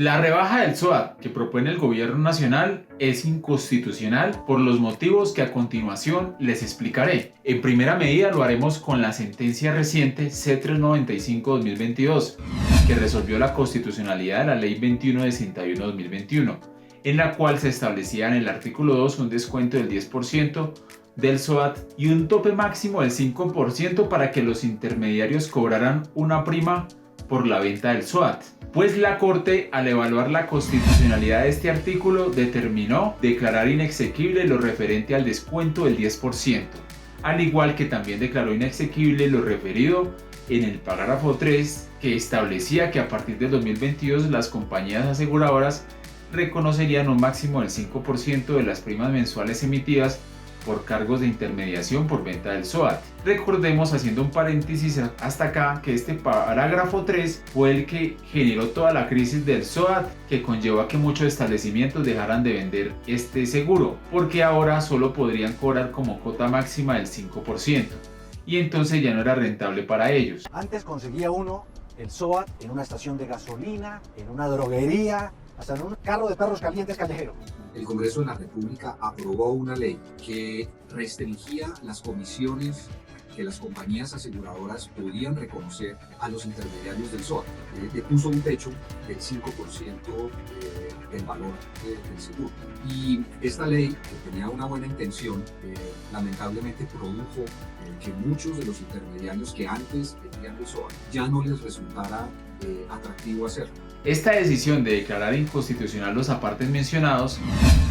La rebaja del SOAT que propone el gobierno nacional es inconstitucional por los motivos que a continuación les explicaré. En primera medida lo haremos con la sentencia reciente C395-2022 que resolvió la constitucionalidad de la Ley 2161-2021, en la cual se establecía en el artículo 2 un descuento del 10% del SOAT y un tope máximo del 5% para que los intermediarios cobraran una prima por la venta del SOAT. Pues la Corte, al evaluar la constitucionalidad de este artículo, determinó declarar inexequible lo referente al descuento del 10%, al igual que también declaró inexequible lo referido en el párrafo 3, que establecía que a partir del 2022 las compañías aseguradoras reconocerían un máximo del 5% de las primas mensuales emitidas por cargos de intermediación por venta del SOAT. Recordemos, haciendo un paréntesis hasta acá, que este parágrafo 3 fue el que generó toda la crisis del SOAT, que conllevó a que muchos establecimientos dejaran de vender este seguro, porque ahora solo podrían cobrar como cuota máxima del 5%, y entonces ya no era rentable para ellos. Antes conseguía uno el SOAT en una estación de gasolina, en una droguería, hasta en un carro de perros calientes callejero. El Congreso de la República aprobó una ley que restringía las comisiones que las compañías aseguradoras podían reconocer a los intermediarios del SOAT. Le puso un techo del 5% del valor del seguro. Y esta ley, que tenía una buena intención, lamentablemente produjo que muchos de los intermediarios que antes vendían el SOAT ya no les resultara atractivo hacerlo. Esta decisión de declarar inconstitucional los apartes mencionados,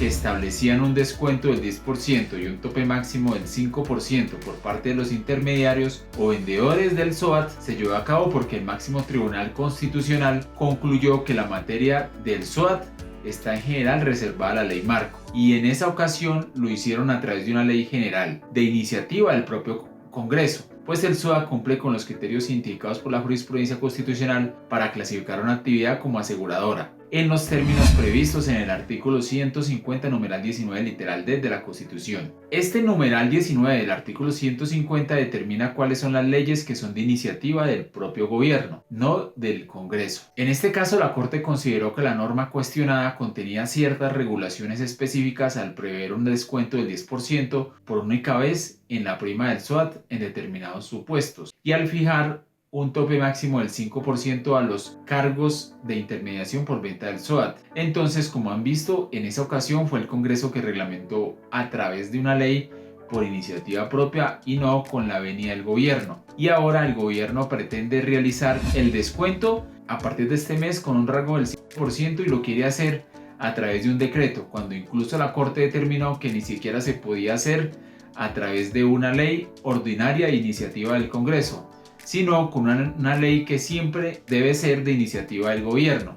que establecían un descuento del 10% y un tope máximo del 5% por parte de los intermediarios o vendedores del SOAT, se llevó a cabo porque el máximo tribunal constitucional concluyó que la materia del SOAT está en general reservada a la ley marco, y en esa ocasión lo hicieron a través de una ley general de iniciativa del propio Congreso, pues el SOAT cumple con los criterios indicados por la jurisprudencia constitucional para clasificar una actividad como aseguradora, en los términos previstos en el artículo 150 numeral 19 literal D de la Constitución. Este numeral 19 del artículo 150 determina cuáles son las leyes que son de iniciativa del propio gobierno, no del Congreso. En este caso, la Corte consideró que la norma cuestionada contenía ciertas regulaciones específicas al prever un descuento del 10% por única vez en la prima del SOAT en determinados supuestos, y al fijar un tope máximo del 5% a los cargos de intermediación por venta del SOAT. Entonces, como han visto, en esa ocasión fue el Congreso que reglamentó a través de una ley por iniciativa propia y no con la venia del gobierno. Y ahora el gobierno pretende realizar el descuento a partir de este mes con un rango del 5% y lo quiere hacer a través de un decreto, cuando incluso la Corte determinó que ni siquiera se podía hacer a través de una ley ordinaria de iniciativa del Congreso, sino con una ley que siempre debe ser de iniciativa del gobierno.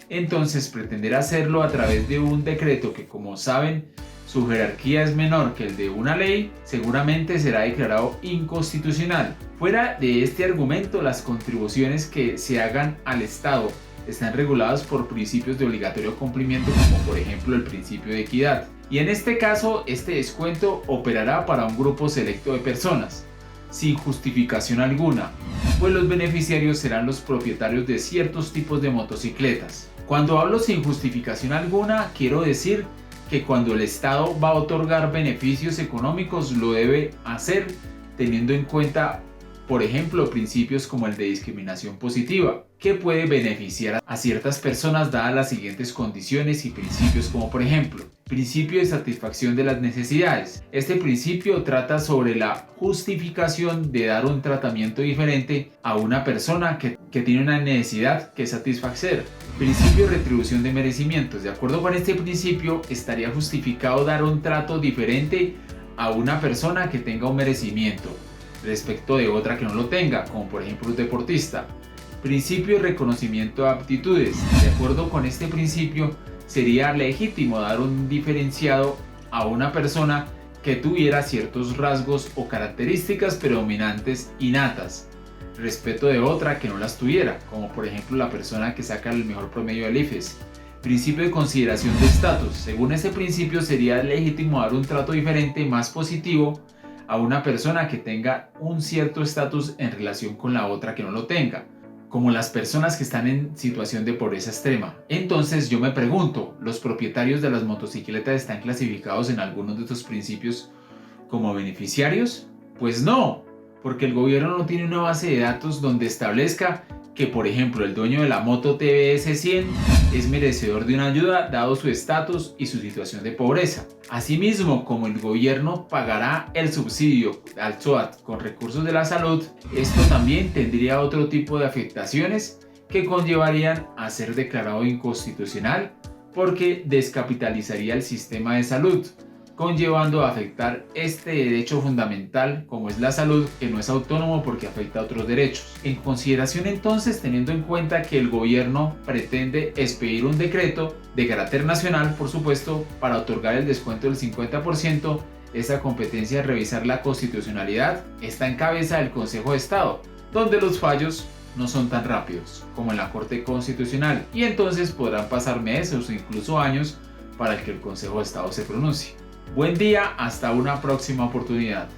Entonces, pretender hacerlo a través de un decreto que, como saben, su jerarquía es menor que el de una ley, seguramente será declarado inconstitucional. Fuera de este argumento, las contribuciones que se hagan al Estado están reguladas por principios de obligatorio cumplimiento, como por ejemplo el principio de equidad. Y en este caso, este descuento operará para un grupo selecto de personas, sin justificación alguna, pues los beneficiarios serán los propietarios de ciertos tipos de motocicletas. Cuando hablo sin justificación alguna, quiero decir que cuando el Estado va a otorgar beneficios económicos lo debe hacer teniendo en cuenta, por ejemplo, principios como el de discriminación positiva, que puede beneficiar a ciertas personas dadas las siguientes condiciones y principios, como por ejemplo, principio de satisfacción de las necesidades. Este principio trata sobre la justificación de dar un tratamiento diferente a una persona que tiene una necesidad que satisfacer. Principio de retribución de merecimientos. De acuerdo con este principio, estaría justificado dar un trato diferente a una persona que tenga un merecimiento respecto de otra que no lo tenga, como por ejemplo un deportista. Principio de reconocimiento de aptitudes. De acuerdo con este principio, sería legítimo dar un diferenciado a una persona que tuviera ciertos rasgos o características predominantes innatas respecto de otra que no las tuviera, como por ejemplo la persona que saca el mejor promedio del IFES. Principio de consideración de estatus. Según este principio, sería legítimo dar un trato diferente, más positivo, a una persona que tenga un cierto estatus en relación con la otra que no lo tenga. como las personas que están en situación de pobreza extrema. Entonces yo me pregunto, ¿los propietarios de las motocicletas están clasificados en algunos de estos principios como beneficiarios? Pues no, porque el gobierno no tiene una base de datos donde establezca que, por ejemplo, el dueño de la moto TBS 100 es merecedor de una ayuda dado su estatus y su situación de pobreza. Asimismo, como el gobierno pagará el subsidio al SOAT con recursos de la salud, esto también tendría otro tipo de afectaciones que conllevarían a ser declarado inconstitucional porque descapitalizaría el sistema de salud, conllevando a afectar este derecho fundamental como es la salud, que no es autónomo porque afecta a otros derechos. En consideración entonces, teniendo en cuenta que el gobierno pretende expedir un decreto de carácter nacional, por supuesto, para otorgar el descuento del 50%, esa competencia de revisar la constitucionalidad está en cabeza del Consejo de Estado, donde los fallos no son tan rápidos como en la Corte Constitucional y entonces podrán pasar meses o incluso años para que el Consejo de Estado se pronuncie. Buen día, hasta una próxima oportunidad.